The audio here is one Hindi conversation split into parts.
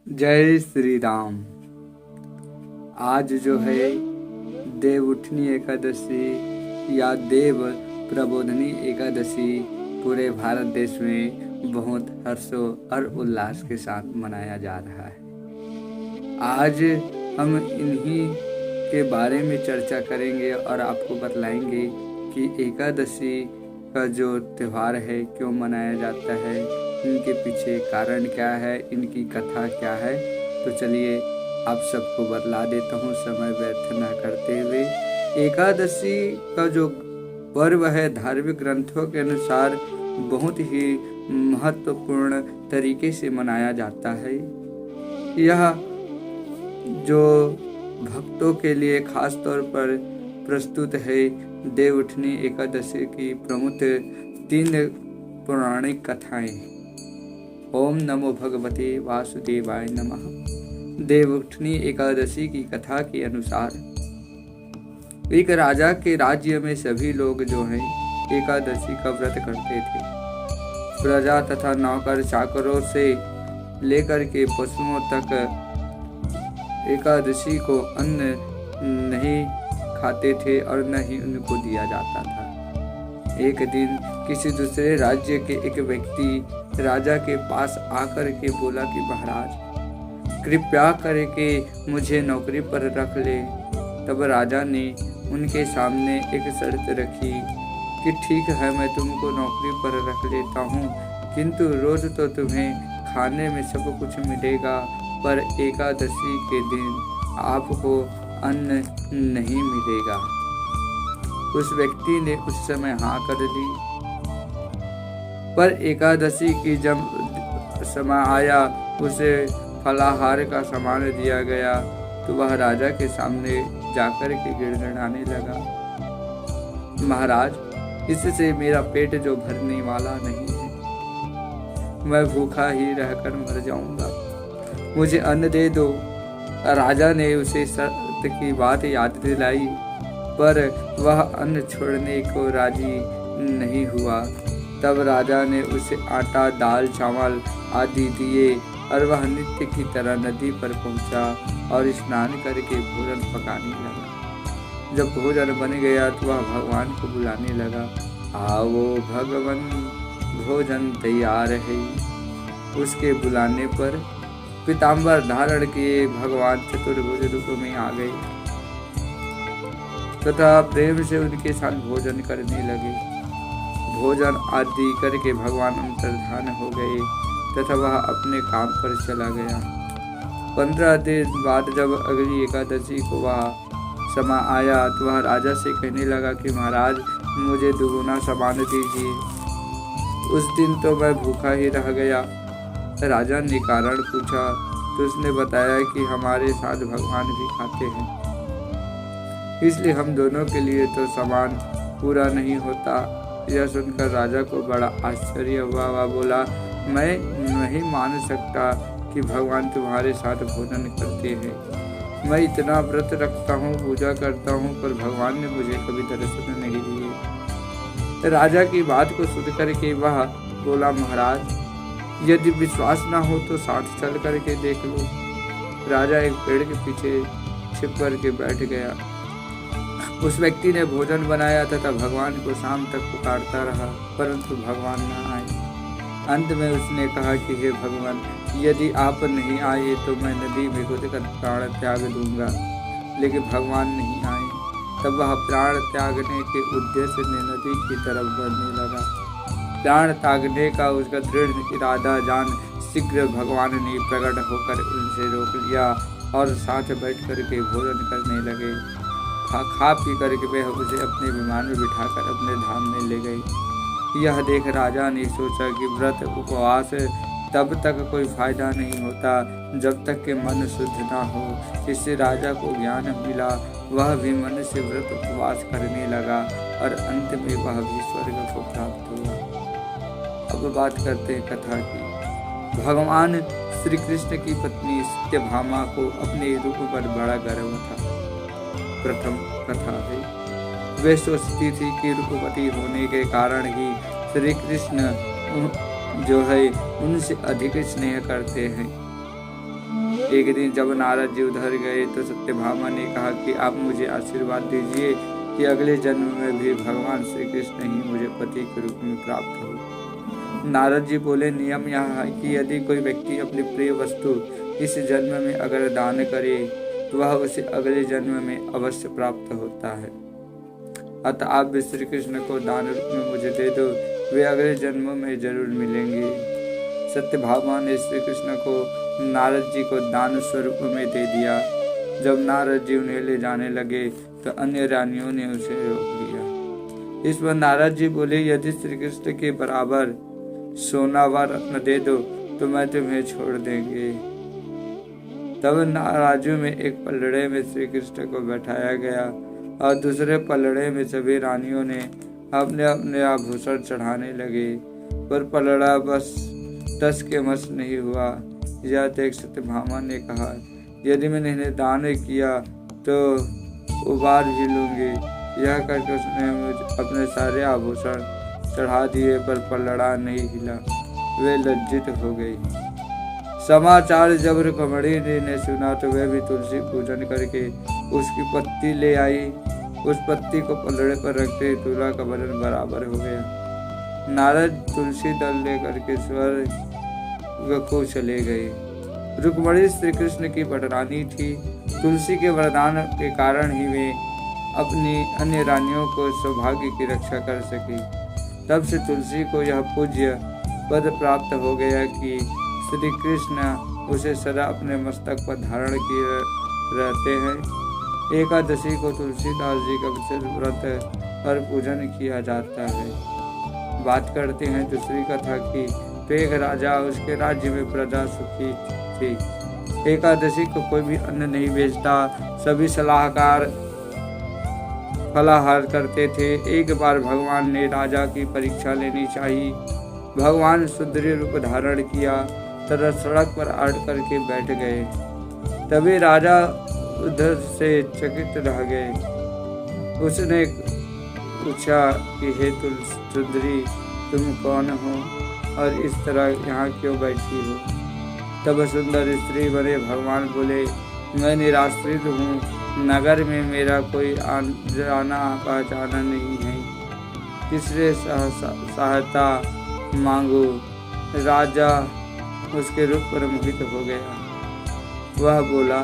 जय श्री राम। आज जो है देवउठनी एकादशी या देव प्रबोधनी एकादशी पूरे भारत देश में बहुत हर्षो और उल्लास के साथ मनाया जा रहा है। आज हम इन्हीं के बारे में चर्चा करेंगे और आपको बतलाएंगे कि एकादशी का जो त्यौहार है क्यों मनाया जाता है, इनके पीछे कारण क्या है, इनकी कथा क्या है। तो चलिए आप सबको बतला देता हूँ समय व्यर्थ न करते हुए। एकादशी का जो पर्व है धार्मिक ग्रंथों के अनुसार बहुत ही महत्वपूर्ण तरीके से मनाया जाता है। यह जो भक्तों के लिए खास तौर पर प्रस्तुत है देवउठनी एकादशी की प्रमुख 3 पौराणिक कथाएं। ओम नमो भगवते वासुदेवाय नमः। देवउठनी एकादशी की कथा के अनुसार एक राजा के राज्य में सभी लोग जो हैं एकादशी का व्रत करते थे। प्रजा तथा नौकर चाकरों से लेकर के पशुओं तक एकादशी को अन्न नहीं खाते थे और न ही उनको दिया जाता था। एक दिन किसी दूसरे राज्य के एक व्यक्ति राजा के पास आकर के बोला कि महाराज कृपया करके मुझे नौकरी पर रख ले। तब राजा ने उनके सामने एक शर्त रखी कि ठीक है, मैं तुमको नौकरी पर रख लेता हूँ, किंतु रोज तो तुम्हें खाने में सब कुछ मिलेगा, पर एकादशी के दिन आपको अन्न नहीं मिलेगा। उस व्यक्ति ने उस समय हाँ कर दी, पर एकादशी की जब समय आया उसे फलाहार का सामान दिया गया तो वह राजा के सामने जाकर के गिड़गिड़ाने लगा, महाराज इससे मेरा पेट जो भरने वाला नहीं है, मैं भूखा ही रहकर मर जाऊंगा, मुझे अन्न दे दो। राजा ने उसे सत्य की बात याद दिलाई, पर वह अन्न छोड़ने को राजी नहीं हुआ। तब राजा ने उसे आटा, दाल, चावल आदि दिए और वह नित्य की तरह नदी पर पहुंचा और स्नान करके भोजन पकाने लगा। जब भोजन बन गया तो वह भगवान को बुलाने लगा, आओ भगवान भोजन तैयार है। उसके बुलाने पर पीताम्बर धारण किए भगवान चतुर्भुज रूप में आ गए तथा प्रेम से उनके साथ भोजन करने लगे। भोजन आदि करके भगवान अंतर्धान हो गए तथा वह अपने काम पर चला गया। 15 दिन बाद जब अगली एकादशी को वह समय आया तो वह राजा से कहने लगा कि महाराज मुझे दुगुना सामान दीजिए। उस दिन तो मैं भूखा ही रह गया। राजा ने कारण पूछा तो उसने बताया कि हमारे साथ भगवान भी खाते हैं, इसलिए हम दोनों के लिए तो सामान पूरा नहीं होता। यह सुनकर राजा को बड़ा आश्चर्य हुआ। वह बोला, मैं नहीं मान सकता कि भगवान तुम्हारे साथ भोजन करते हैं। मैं इतना व्रत रखता हूँ, पूजा करता हूँ, पर भगवान ने मुझे कभी दर्शन नहीं दिए। राजा की बात को सुन करके वह बोला, महाराज यदि विश्वास ना हो तो साथ चल करके देख लो। राजा एक पेड़ के पीछे छिप करके बैठ गया। उस व्यक्ति ने भोजन बनाया तथा भगवान को शाम तक पुकारता रहा, परंतु भगवान न आए। अंत में उसने कहा कि हे भगवान, यदि आप नहीं आए तो मैं नदी में कूदकर प्राण त्याग दूंगा, लेकिन भगवान नहीं आए। तब वह प्राण त्यागने के उद्देश्य से नदी की तरफ बढ़ने लगा। प्राण त्यागने का उसका दृढ़ इरादा जान शीघ्र भगवान ने प्रकट होकर उनसे रोक लिया और साथ बैठ करके भोजन करने लगे। खा पी करके वे उसे अपने विमान में बिठाकर अपने धाम में ले गए। यह देख राजा ने सोचा कि व्रत उपवास तब तक कोई फायदा नहीं होता जब तक कि मन शुद्ध ना हो। इससे राजा को ज्ञान मिला, वह भी मन से व्रत उपवास करने लगा और अंत में वह भी स्वर्ग को प्राप्त हुआ। अब बात करते हैं कथा की। भगवान श्री कृष्ण की पत्नी सत्यभामा को अपने रूप पर बड़ा गर्व था। प्रथम कथा है, वे सोचती थी कि रूपवती होने के कारण ही श्री कृष्ण जो है उनसे अधिक स्नेह करते हैं। एक दिन जब नारद जी उधर गए तो सत्यभामा ने कहा कि आप मुझे आशीर्वाद दीजिए कि अगले जन्म में भी भगवान श्री कृष्ण ही मुझे पति के रूप में प्राप्त हो। नारद जी बोले, नियम यह है कि यदि कोई व्यक्ति अपनी प्रिय वस्तु इस जन्म में अगर दान करे तो वह उसे अगले जन्म में अवश्य प्राप्त होता है। अतः आप भी श्री कृष्ण को दान रूप में मुझे दे दो, वे अगले जन्म में जरूर मिलेंगे। सत्यभामा ने श्री कृष्ण को नारद जी को दान स्वरूप में दे दिया। जब नारद जी उन्हें ले जाने लगे तो अन्य रानियों ने उसे रोक लिया। इस पर नारद जी बोले, यदि श्री कृष्ण के बराबर सोना व रत्न दे दो तो मैं तुम्हें छोड़ देंगे। तब राजू में एक पलड़े में श्री कृष्ण को बैठाया गया और दूसरे पलड़े में सभी रानियों ने अपने अपने आभूषण चढ़ाने लगे, पर पलड़ा बस टस के मस नहीं हुआ। यह देख सत्यभामा ने कहा, यदि मैंने इन्हें दान किया तो उबार भी लूंगी। यह करके उसने अपने सारे आभूषण चढ़ा दिए, पर पलड़ा नहीं हिला। वे लज्जित हो गई। समाचार जब रुक्मिणी ने सुना तो वह भी तुलसी पूजन करके उसकी पत्ती ले आई। उस पत्ती को पलड़े पर रखते तुला का वजन बराबर हो गया। नारद तुलसी दल लेकर के स्वर्ग को चले गए। रुक्मिणी श्री कृष्ण की बड़रानी थी। तुलसी के वरदान के कारण ही वे अपनी अन्य रानियों को सौभाग्य की रक्षा कर सकी। तब से तुलसी को यह पूज्य पद प्राप्त हो गया कि श्री कृष्ण उसे सदा अपने मस्तक पर धारण किए रहते हैं। एकादशी को तुलसीदास जी का विशेष व्रत पर पूजन किया जाता है। बात करते हैं दूसरी कथा की। तो एक राजा, उसके राज्य में प्रजा सुखी थी। एकादशी को कोई भी अन्न नहीं बेचता, सभी सलाहकार फलाहार करते थे। एक बार भगवान ने राजा की परीक्षा लेनी चाहिए। भगवान सुंदरी रूप धारण किया तथा सड़क पर आड़ करके बैठ गए। तभी राजा उधर से चकित रह गए। उसने पूछा कि हे सुंदरी, तुम कौन हो और इस तरह यहाँ क्यों बैठी हो? तब सुंदर स्त्री बने भगवान बोले, मैं निराश्रित हूँ, नगर में मेरा कोई जाना पहचाना नहीं है, किससे सहायता मांगो? राजा उसके रूप पर मोहित हो गया। वह बोला,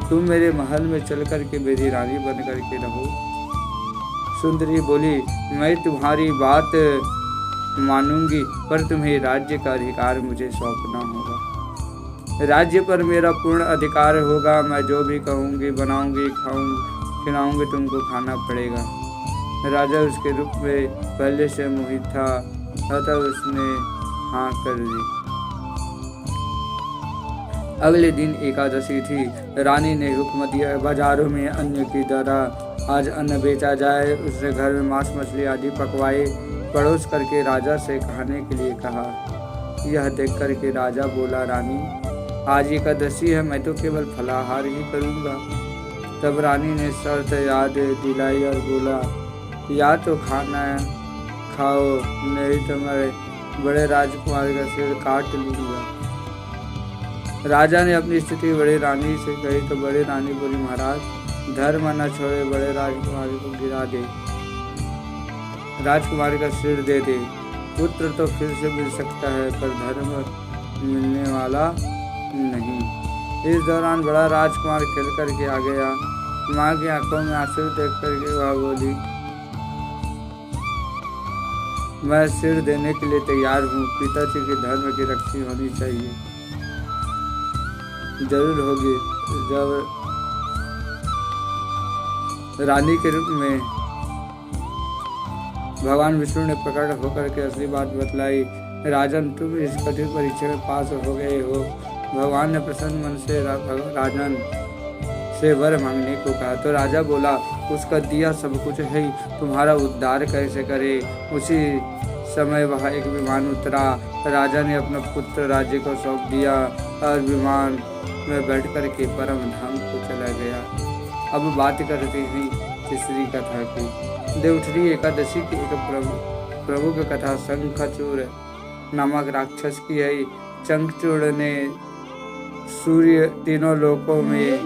तुम मेरे महल में चल कर के मेरी रानी बन करके रहो। सुंदरी बोली, मैं तुम्हारी बात मानूंगी, पर तुम्हें राज्य का अधिकार मुझे सौंपना होगा। राज्य पर मेरा पूर्ण अधिकार होगा। मैं जो भी कहूँगी, बनाऊंगी, खिलाऊंगी, तुमको खाना पड़ेगा। राजा उसके रूप में पहले से मोहित था, अतः उसने हाँ कर दी। अगले दिन एकादशी थी। रानी ने हुक्म दिया, बाजारों में अन्न की तरह आज अन्न बेचा जाए। उसने घर में मांस मछली आदि पकवाए, पड़ोस करके राजा से खाने के लिए कहा। यह देख करके राजा बोला, रानी आज एकादशी है, मैं तो केवल फलाहार ही करूँगा। तब रानी ने शर्त याद दिलाई और बोला, या तो खाना खाओ, नहीं तो मैं बड़े राजकुमार का सिर काट लूँगा। राजा ने अपनी स्थिति बड़े रानी से कही तो बड़े रानी बोली, महाराज धर्म न छोड़े, बड़े राजकुमारी को गिरा दे, राजकुमारी का सिर दे दे। पुत्र तो फिर से मिल सकता है, पर धर्म मिलने वाला नहीं। इस दौरान बड़ा राजकुमार खेल करके आ गया। माँ की आंखों में आंसू देख करके वह बोली, मैं सिर देने के लिए तैयार हूँ। पिताजी के धर्म की रक्षा होनी चाहिए, जरूर होगी। जब रानी के रूप में भगवान विष्णु ने प्रकट होकर के असली बात बतलाई, राजन तुम इस कठिन परीक्षा में पास हो गए हो। भगवान ने प्रसन्न मन से राजन से वर मांगने को कहा। तो राजा बोला, उसका दिया सब कुछ है, तुम्हारा उद्धार कैसे करे? उसी समय वहाँ एक विमान उतरा। राजा ने अपना पुत्र राज्य को सौंप दिया और विमान में बैठ कर के परम धाम को चला गया। अब बात करते हैं तीसरी कथा की। देवउठनी एकादशी की एक प्रमुख कथा शंखचूड़ नामक राक्षस की है। शंखचूड़ ने सूर्य तीनों लोकों में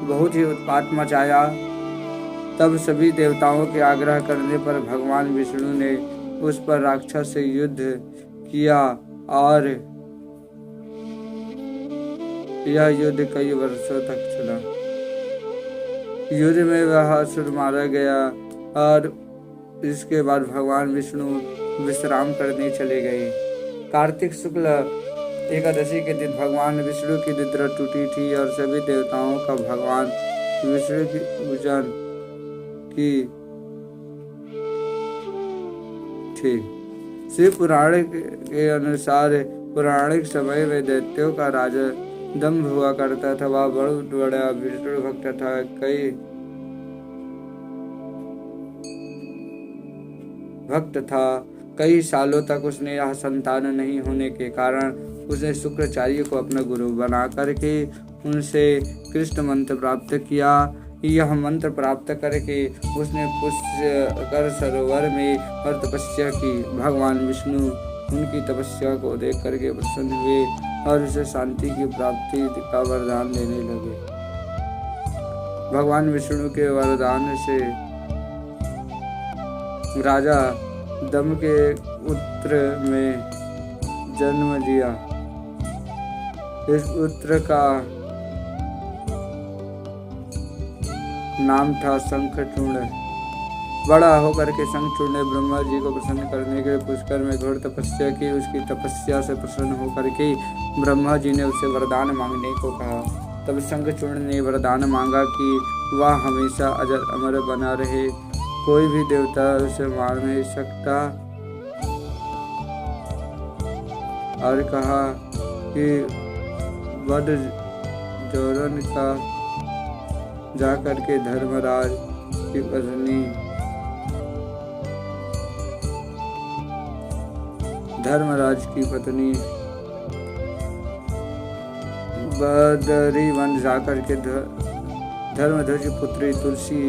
बहुत ही उत्पात मचाया। तब सभी देवताओं के आग्रह करने पर भगवान विष्णु ने उस पर राक्षस से युद्ध किया और यह युद्ध कई वर्षों तक चला। युद्ध में वह असुर मारा गया और इसके बाद भगवान विष्णु विश्राम करने चले गए। कार्तिक शुक्ल एकादशी के दिन भगवान विष्णु की निद्रा टूटी थी और सभी देवताओं का भगवान विष्णु की पूजन की थी। शिव पुराण के अनुसार पौराणिक समय में दैत्यों का राजा दंभ हुआ करता था। वह बहुत बड़ा विष्णु भक्त था। कई सालों तक उसने यह संतान नहीं होने के कारण उसने शुक्राचार्य को अपना गुरु बना करके उनसे कृष्ण मंत्र प्राप्त किया। यह मंत्र प्राप्त करके उसने पुष्कर सरोवर में और तपस्या की। भगवान विष्णु उनकी तपस्या को देख करके प्रसन्न हुए और उसे शांति की प्राप्ति का वरदान देने लगे। भगवान विष्णु के वरदान से राजा दंभ के पुत्र में जन्म लिया। इस पुत्र का नाम था शंखचूर्ण। बड़ा होकर के शंखचूर्ण ने ब्रह्मा जी को प्रसन्न करने के लिए पुष्कर में घोर तपस्या की। उसकी तपस्या से प्रसन्न होकर के ब्रह्मा जी ने उसे वरदान मांगने को कहा। तब शंखचूर्ण ने वरदान मांगा कि वह हमेशा अजर अमर बना रहे, कोई भी देवता उसे मार नहीं सकता, और कहा कि वध जोरन का जाकर के धर्मराज की पत्नी बदरी वन जाकर के धर्मध्वज पुत्री तुलसी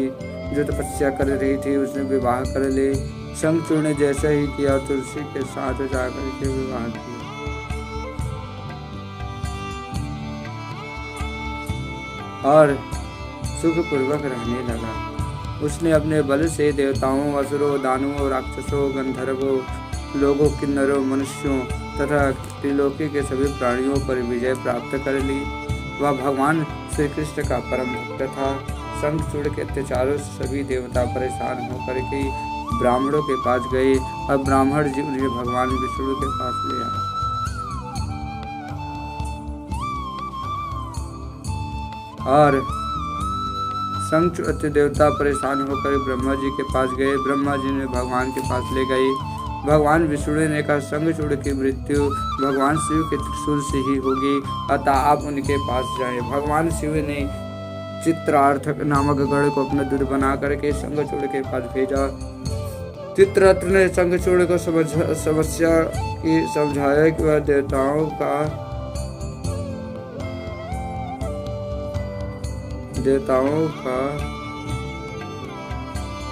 जो तपस्या कर रही थी उसने विवाह कर ले। शंखचूर्ण ने जैसा ही किया तुलसी के साथ जाकर के विवाह किया और सुखपूर्वक रहने लगा। उसने अपने बल से देवताओं, असुरों, दानवों, राक्षसों, गंधर्वों, लोगों, किन्नरों, मनुष्यों तथा त्रिलोकी के सभी प्राणियों पर विजय प्राप्त कर ली। वह भगवान श्री कृष्ण का परम भक्त था। शंखचूर्ण के अत्याचारों से सभी देवता परेशान होकर के ब्राह्मणों के पास गए और ब्राह्मण जी उन्हें भगवान विष्णु के पास ले आए। और शंखचूर्ण देवता परेशान होकर ब्रह्मा जी के पास गए। ब्रह्मा जी ने भगवान के पास ले गए। भगवान विष्णु ने कहा, शंखचूर्ण की मृत्यु भगवान शिव के त्रिशूल से ही होगी, अतः आप उनके पास जाएं। भगवान शिव ने चित्रार्थ नामक गण को अपना दूत बना करके शंखचूर्ण के पास भेजा। चित्रार्थ ने शंखचूर्ण को समस्या की समझाया कि वह देवताओं का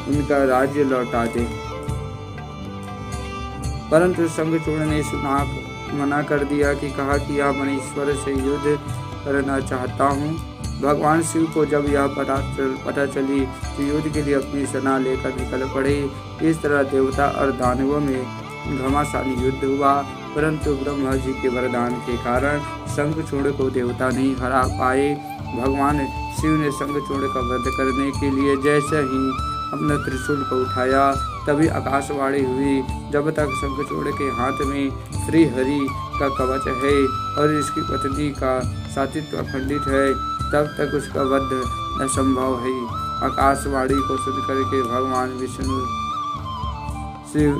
उनका राज्य लौटा दे, परंतु शंखचूर्ण ने मना कर दिया कि कहा कि यह मनीश्वर से युद्ध करना चाहता हूँ। भगवान शिव को जब यह पता चली तो युद्ध के लिए अपनी सेना लेकर निकल पड़े। इस तरह देवता और दानवों में घमासान युद्ध हुआ, परंतु ब्रह्मा जी के वरदान के कारण शंखचूर्ण को देवता नहीं हरा पाए। भगवान शिव ने शंखचूर्ण का वध करने के लिए जैसे ही अपना त्रिशूल को उठाया तभी आकाशवाणी हुई, जब तक शंखचूर्ण के हाथ में श्री हरि का कवच है और इसकी पत्नी का सातित्व अखंडित है तब तक उसका वध असंभव है। आकाशवाणी को सुन करके भगवान विष्णु शिव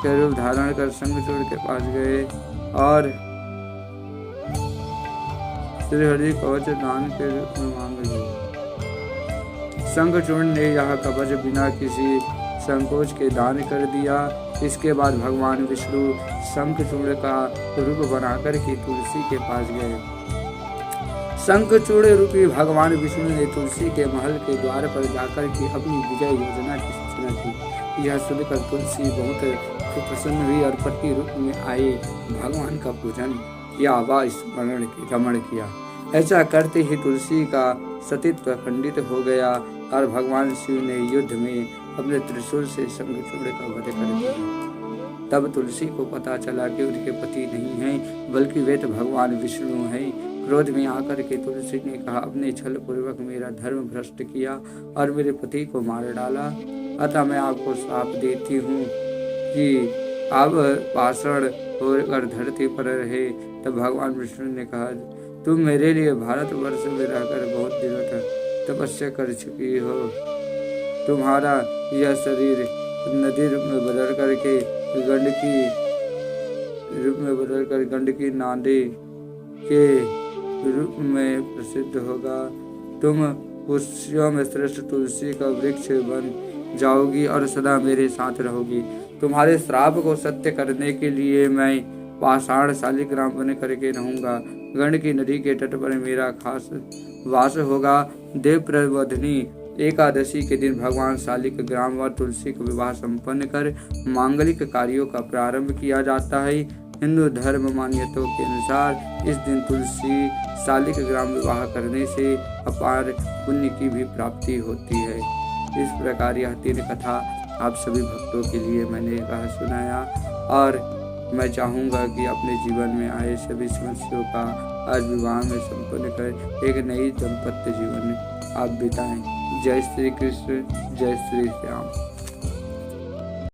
के रूप धारण कर शंखचूर्ण के पास गए और श्री हरि कवच दान के रूप में मांग लिए। शंखचूर्ण ने यह कवच बिना किसी संकोच के दान कर दिया। इसके बाद भगवान विष्णु शंखचूर्ण का रूप बनाकर के तुलसी के पास गए। शंखचूर्ण रूपी भगवान विष्णु ने तुलसी के महल के द्वार पर जाकर के अपनी विजय योजना की सूचना की। यह सुनकर तुलसी बहुत प्रसन्न हुई और पति रूप में आए भगवान का पूजन किया व स्मरण रमण किया। ऐसा करते ही तुलसी का सतीत्व खंडित हो गया और भगवान शिव ने युद्ध में अपने त्रिशूल से शंखचूड़ का वध कर दिया। तब तुलसी को पता चला कि उनके पति नहीं हैं, बल्कि वे तो भगवान विष्णु हैं। क्रोध में आकर के तुलसी ने कहा, अपने छल पूर्वक मेरा धर्म भ्रष्ट किया और मेरे पति को मार डाला, अतः मैं आपको श्राप देती हूँ कि अब पाषाण होकर धरती पर रहे। तब भगवान विष्णु ने कहा, तुम मेरे लिए भारतवर्ष में रहकर बहुत दिनों तक तपस्या कर चुकी हो। तुम्हारा यह शरीर नदी रूप में बदल करके गंडकी नादे के रूप में प्रसिद्ध होगा। तुम पुष्यों में श्रेष्ठ तुलसी का वृक्ष बन जाओगी और सदा मेरे साथ रहोगी। तुम्हारे श्राप को सत्य करने के लिए मैं पाषाण शालिग्राम बन करके रहूंगा। गंडकी नदी के तट पर मेरा खास वास होगा। देव प्रबोधिनी एकादशी के दिन भगवान शालिग्राम व तुलसी का विवाह संपन्न कर मांगलिक कार्यों का प्रारंभ किया जाता है। हिंदू धर्म मान्यताओं के अनुसार इस दिन तुलसी शालिग्राम विवाह करने से अपार पुण्य की भी प्राप्ति होती है। इस प्रकार यह 3 कथा आप सभी भक्तों के लिए मैंने कहा सुनाया, और मैं चाहूँगा कि अपने जीवन में आए सभी समस्याओं का आज विवाह में संपन्न कर एक नई दाम्पत्य जीवन आप बिताएं। जय श्री कृष्ण, जय श्री श्याम।